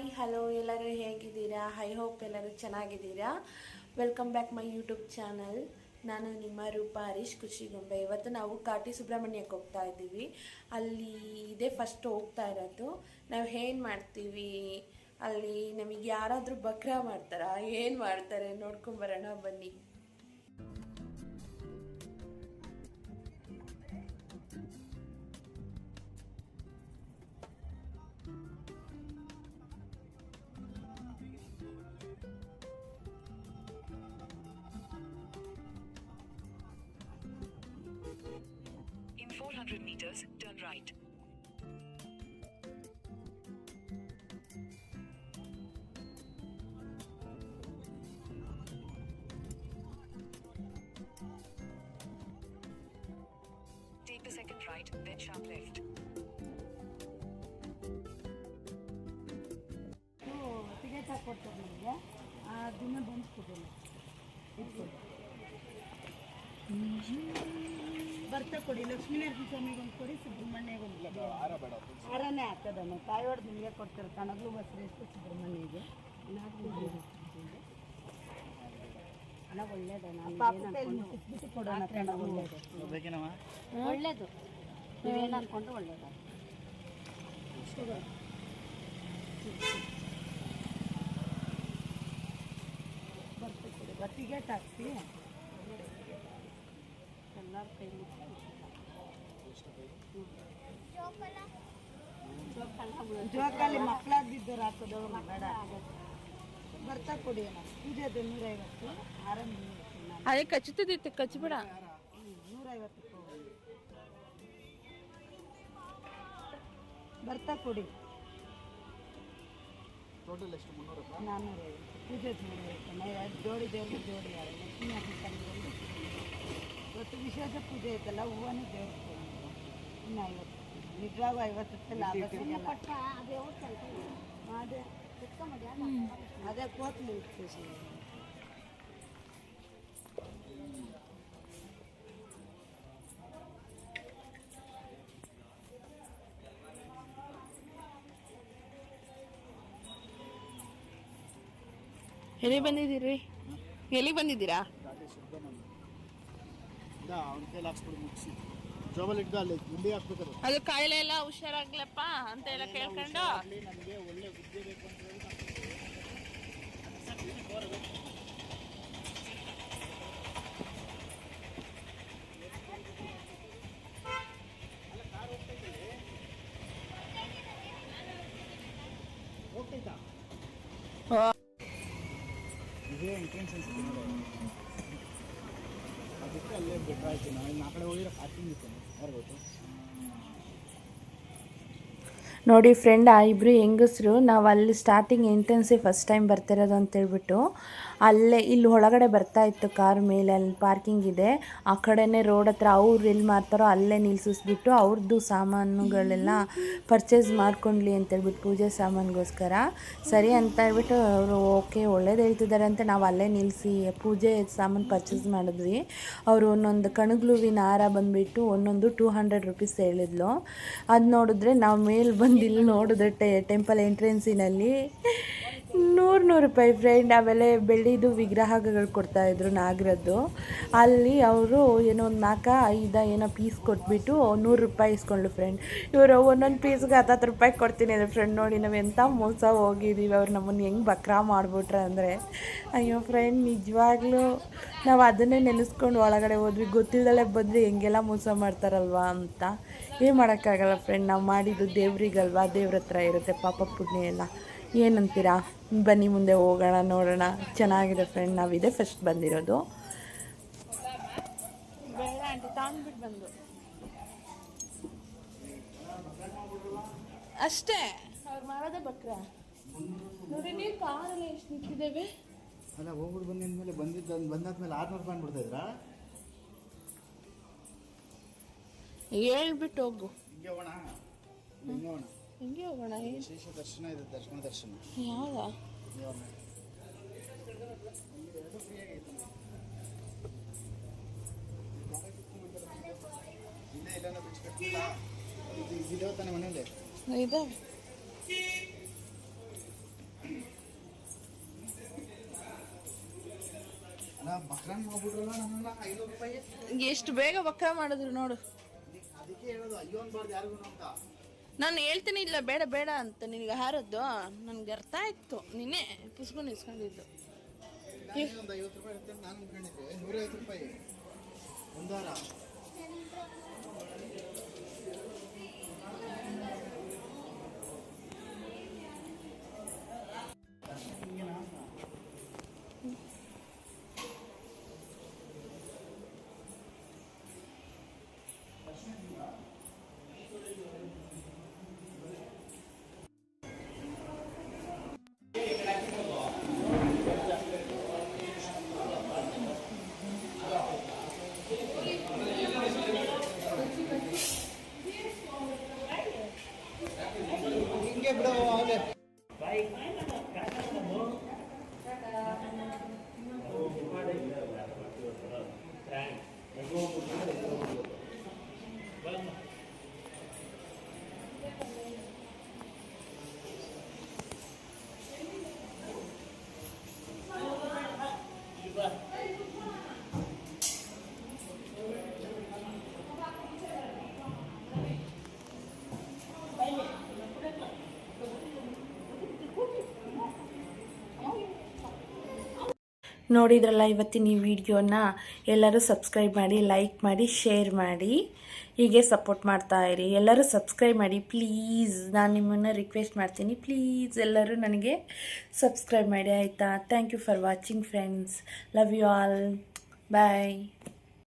Hi hello, ಎಲ್ಲರೂ ಹೇಗಿದ್ದೀರಾ? I hope ಎಲ್ಲರೂ ಚೆನ್ನಾಗಿದ್ದೀರಾ. Welcome back my YouTube channel. ನಾನು ನಿಮ್ಮ ರೂಪಾ ಹರೀಶ್ ಖುಷಿಗೊಂಬೆ. ಇವತ್ತು ನಾವು ಘಾಟಿ ಸುಬ್ರಹ್ಮಣ್ಯಕ್ಕೆ ಹೋಗ್ತಾ ಇದ್ದೀವಿ. ಅಲ್ಲಿ ಇದೇ ಫಸ್ಟ್ ಹೋಗ್ತಾ ಇರೋದು. ನಾವು ಏನು ಮಾಡ್ತೀವಿ ಅಲ್ಲಿ, ನಮಗೆ ಯಾರಾದರೂ ಬಕ್ರಾ ಮಾಡ್ತಾರಾ, ಏನು ಮಾಡ್ತಾರೆ ನೋಡ್ಕೊಂಬರೋಣ ಬನ್ನಿ. In 400 meters, turn right. Take the second right, then sharp left. Ticket ಹಾಕ್ಕೊಡ್ತಾರೆ ನನಗೆ ಆ ದಿನ ಬಂದ್ಕೊಡಲ್ಲ ಬರ್ತಾ ಕೊಡಿ. ಲಕ್ಷ್ಮೀನರಸಿಂಹ ಸ್ವಾಮಿಗೆ ಒಂದು ಕೊಡಿ, ಸುಬ್ರಹ್ಮಣ್ಯಗೆ ಒಂದು ಹಾರನೇ ಹಾಕೋದನ್ನು ತಾಯಿ ಹೊಡೆದು ನಿಮಗೆ ಕೊಡ್ತಾರೆ. ಕಣಗ್ಲು ಬಸ್ರು ಎಷ್ಟು ಸುಬ್ರಹ್ಮಣ್ಯಗೆ ಹಣ ಒಳ್ಳೇದು. ನಾನು ಕೊಡೋಣ ಕಣ ಒಳ್ಳೇದು ಒಳ್ಳೇದು. ನೀವೇನು ಅಂದ್ಕೊಂಡು ಒಳ್ಳೇದು ಬರ್ತಾ ಕೊಡಿ. ಟಿಕೆಟ್ ಹಾಕ್ಸಿ ಎಲ್ಲರ ಕೈ ಜೋಕಾಲಿ ಮಕ್ಕಳಾಗಿದ್ದವ್ರು ಹಾಕೋದವ್ರು ಬೇಡ. ಬರ್ತಾ ಕೊಡಿ. ಪೂಜೆದು 150, ಹಾರ 350. ಅದೇ ಕಚ್ಚುತ್ತಿದ್ದಿತ್ತು, ಕಚ್ಚಿಬಿಡ. 150 ಬರ್ತಾ ಕೊಡಿ. ಟೋಟಲ್ ಎಷ್ಟು? 300. 450 ಪೂಜೆ 350. ಜೋಡಿ ದೇವ್ರಿಗೆ ಜೋಡಿ ಯಾರು ಲಕ್ಷ್ಮೀ ಹಾಕಿಕೊಂಡು ಇವತ್ತು ವಿಶೇಷ ಪೂಜೆ ಐತಲ್ಲ, ಹೂವನೇ ದೇವ್ರಿಗೆ ಇನ್ನು 50. ನಿಜವಾಗ 50 ರೂಪಾಯಿ ಲಾಭ ಸಿಗಲ್ಲ. ಅದೇ ಕೋತ್ಲಿ ವಿಶೇಷ. ಎಲ್ಲಿಗೆ ಬಂದಿದ್ದೀರಿ? ಎಲ್ಲಿಗೆ ಬಂದಿದ್ದೀರಾ? ಘಾಟಿ ಸುಬ್ರಹ್ಮಣ್ಯ ಅವ್ನ ಕೈಲಿ ಹಾಕ್ಸ್ಬಿಡು, ಮುಗಿಸಿ ಜೋಬಲ್ ಇಟ್ಟು ಅಲ್ಲಿ ಗುಂಡಿ ಹಾಕ್ಬೇಕಾದ್ರೆ ಅದು ಕಾಯಿಲೆ ಎಲ್ಲ ಹುಷಾರಾಗ್ಲಪ್ಪ ಅಂತ ಎಲ್ಲ ಕೇಳ್ಕೊಂಡು ಅಲ್ಲಿ ನಮಗೆ ಒಳ್ಳೆ ಬುದ್ಧಿ ಬೇಕು ಅಂತ ಹೇಳಿ ಹೋಗ್ತೈತಾ ಇದೇ ಎಂಟ್ರೆನ್ಸ್ ಅನ್ಸುತ್ತೆ ನೋಡಿ. ಅದಕ್ಕೆ ಅಲ್ಲೇ ಬೆಟ್ರ್ ಆಯ್ತು. ನಾವು ಇನ್ನು ಆ ಕಡೆ ಹೋಗಿರೋ ಪಾರ್ಕಿಂಗ್ ಇತ್ತು, ಯಾರು ಗೊತ್ತು. ನೋಡಿ ಫ್ರೆಂಡ್, ಆ ಇಬ್ಬರು ಹೆಂಗಸರು ನಾವು ಅಲ್ಲಿ ಸ್ಟಾರ್ಟಿಂಗ್ ಎಂಟ್ರೆನ್ಸೇ ಫಸ್ಟ್ ಟೈಮ್ ಬರ್ತಿರೋದು ಅಂತೇಳ್ಬಿಟ್ಟು ಅಲ್ಲೇ ಇಲ್ಲಿ ಒಳಗಡೆ ಬರ್ತಾ ಇತ್ತು ಕಾರ್ ಮೇಲೆ. ಅಲ್ಲಿ ಪಾರ್ಕಿಂಗ್ ಇದೆ, ಆ ಕಡೆನೇ ರೋಡ್ ಹತ್ರ ಅವ್ರು ಎಲ್ಲಿ ಮಾರ್ತಾರೋ ಅಲ್ಲೇ ನಿಲ್ಲಿಸಿಸ್ಬಿಟ್ಟು ಅವ್ರದ್ದು ಸಾಮಾನುಗಳೆಲ್ಲ ಪರ್ಚೇಸ್ ಮಾಡ್ಕೊಂಡ್ಲಿ ಅಂತೇಳ್ಬಿಟ್ಟು ಪೂಜೆ ಸಾಮಾನಿಗೋಸ್ಕರ ಸರಿ ಅಂತ ಹೇಳ್ಬಿಟ್ಟು ಅವರು ಓಕೆ ಒಳ್ಳೇದು ಹೇಳ್ತಿದ್ದಾರೆ ಅಂತ ನಾವು ಅಲ್ಲೇ ನಿಲ್ಲಿಸಿ ಪೂಜೆ ಸಾಮಾನು ಪರ್ಚೇಸ್ ಮಾಡಿದ್ವಿ. ಅವರು ಒಂದೊಂದು ಕಣಗ್ಲುವಿನ ಹಾರ ಬಂದುಬಿಟ್ಟು ಒಂದೊಂದು 200 ರೂಪೀಸ್ ಹೇಳಿದ್ಲು. ಅದು ನೋಡಿದ್ರೆ ನಾವು ಮೇಲೆ ಬಂದು ಇಲ್ಲಿ ನೋಡಿದ್ರೆ ಟೆಂಪಲ್ ಎಂಟ್ರೆನ್ಸಿನಲ್ಲಿ 100 ರೂಪಾಯಿ ಫ್ರೆಂಡ್. ಆಮೇಲೆ ಬೆಳ್ಳಿದು ವಿಗ್ರಹಗಳು ಕೊಡ್ತಾಯಿದ್ರು ನಾಗರದ್ದು. ಅಲ್ಲಿ ಅವರು ಏನೋ ಒಂದು 4-5 ಏನೋ ಪೀಸ್ ಕೊಟ್ಬಿಟ್ಟು 100 ರೂಪಾಯಿ ಇಸ್ಕೊಂಡ್ಲು ಫ್ರೆಂಡ್. ಇವರು ಒಂದೊಂದು ಪೀಸ್ಗೆ 10 ರೂಪಾಯಿ ಕೊಡ್ತೀನಿ ಅಂದರೆ ಫ್ರೆಂಡ್ ನೋಡಿ ನಾವು ಎಂಥ ಮೋಸ ಹೋಗಿದ್ದೀವಿ. ಅವ್ರು ನಮ್ಮನ್ನು ಹೆಂಗೆ ಬಕ್ರಾ ಮಾಡಿಬಿಟ್ರೆ ಅಂದರೆ ಅಯ್ಯೋ ಫ್ರೆಂಡ್, ನಿಜವಾಗ್ಲೂ ನಾವು ಅದನ್ನೇ ನೆನೆಸ್ಕೊಂಡು ಒಳಗಡೆ ಹೋದ್ವಿ. ಗೊತ್ತಿಲ್ಲದಲ್ಲೇ ಬಂದರೆ ಹೆಂಗೆಲ್ಲ ಮೋಸ ಮಾಡ್ತಾರಲ್ವಾ ಅಂತ. ಏನು ಮಾಡೋಕ್ಕಾಗಲ್ಲ ಫ್ರೆಂಡ್, ನಾವು ಮಾಡಿದ್ದು ದೇವ್ರಿಗಲ್ವಾ, ದೇವ್ರ ಹತ್ರ ಇರುತ್ತೆ ಪಾಪ ಪುಣ್ಯ ಎಲ್ಲ. ಏನಂತೀರಾ? ಬನ್ನಿ ಮುಂದೆ ಹೋಗೋಣ, ನೋಡೋಣ. ಚೆನ್ನಾಗಿದೆ ಫ್ರೆಂಡ್, ನಾವಿದೆ ಫಸ್ಟ್ ಬಂದಿರೋದು. ಬಂದು ಅಷ್ಟೇ ಅವ್ರು ಮಾಡೋದೇ ಬಕ್ರ ನೋಡಿ. ನೀವು ಕಾರಲ್ಲಿ ಎಷ್ಟು ನಿಂತಿದ್ದೇವೆ ಅಲ್ಲ, ಹೋಗ್ಬಿಟ್ಟು ಬಂದಿದ್ಮೇಲೆ ಬಂದಾದ್ಮೇಲೆ 600 ರೂಪಾಯಿ ಬಿಡ್ತಾಯಿದ್ರಾ? ಹೇಳ್ಬಿಟ್ಟು ಹೋಗು. ಹಿಂಗೆ ಹೋಗೋಣ, ಹಿಂಗೆ ಹೋಗೋಣ, ಹಿಂಗೆ ಹೋಗೋಣ. ವಿಶೇಷ ದರ್ಶನ ಇದೆ, ದರ್ಶನ ಯಾವ್ದಾ? ಇದಾವೆ ತಾನೆ ಮನೇಲಿ? ಇದಾವೆ. ಬಕ್ರಂಗ್ ಮಾಡ್ಬಿಟ್ರಲ್ಲ ನಮ್ಮನ್ನ 500 ರೂಪಾಯಿ. ಎಷ್ಟು ಬೇಗ ವಕ್ರ ಮಾಡಿದ್ರು ನೋಡು. ಅದಕ್ಕೆ ಹೇಳೋದು ಅಯ್ಯೋ ಅನ್ಬಾರ್ದು ಯಾರಿಗೂ ಅಂತ. ನಾನು ಹೇಳ್ತೀನಿ ಇಲ್ಲ ಬೇಡ ಬೇಡ ಅಂತ ನಿನಗೆ ಹಾರದ್ದು ನನಗೆ ಅರ್ಥ ಆಯ್ತು. ನೀನೇ ಪುಸ್ಕೊಂಡು ಇಸ್ಕೊಂಡಿದ್ದು. ಒಂದು 50 ರೂಪಾಯಿ ಇರುತ್ತೆ ನಾನು ಅನ್ಕೊಂಡಿದ್ದೆ. 150 ರೂಪಾಯಿ ಒಂದು ವಾರ. ಹಿಂಗೆ ಬಿಡು ಅವೇ. ನೋಡಿದ್ರಲ್ಲ ಇವತ್ತಿನ ಈ ವಿಡಿಯೋನ. ಎಲ್ಲರೂ ಸಬ್ಸ್ಕ್ರೈಬ್ ಮಾಡಿ, ಲೈಕ್ ಮಾಡಿ, ಶೇರ್ ಮಾಡಿ, ಹೀಗೆ ಸಪೋರ್ಟ್ ಮಾಡ್ತಾ ಇರಿ. ಎಲ್ಲರೂ ಸಬ್ಸ್ಕ್ರೈಬ್ ಮಾಡಿ ಪ್ಲೀಸ್. ನಾನು ನಿಮ್ಮನ್ನು ರಿಕ್ವೆಸ್ಟ್ ಮಾಡ್ತೀನಿ, ಪ್ಲೀಸ್ ಎಲ್ಲರೂ ನನಗೆ ಸಬ್ಸ್ಕ್ರೈಬ್ ಮಾಡಿ ಆಯಿತಾ. Thank you for watching friends. Love you all. Bye.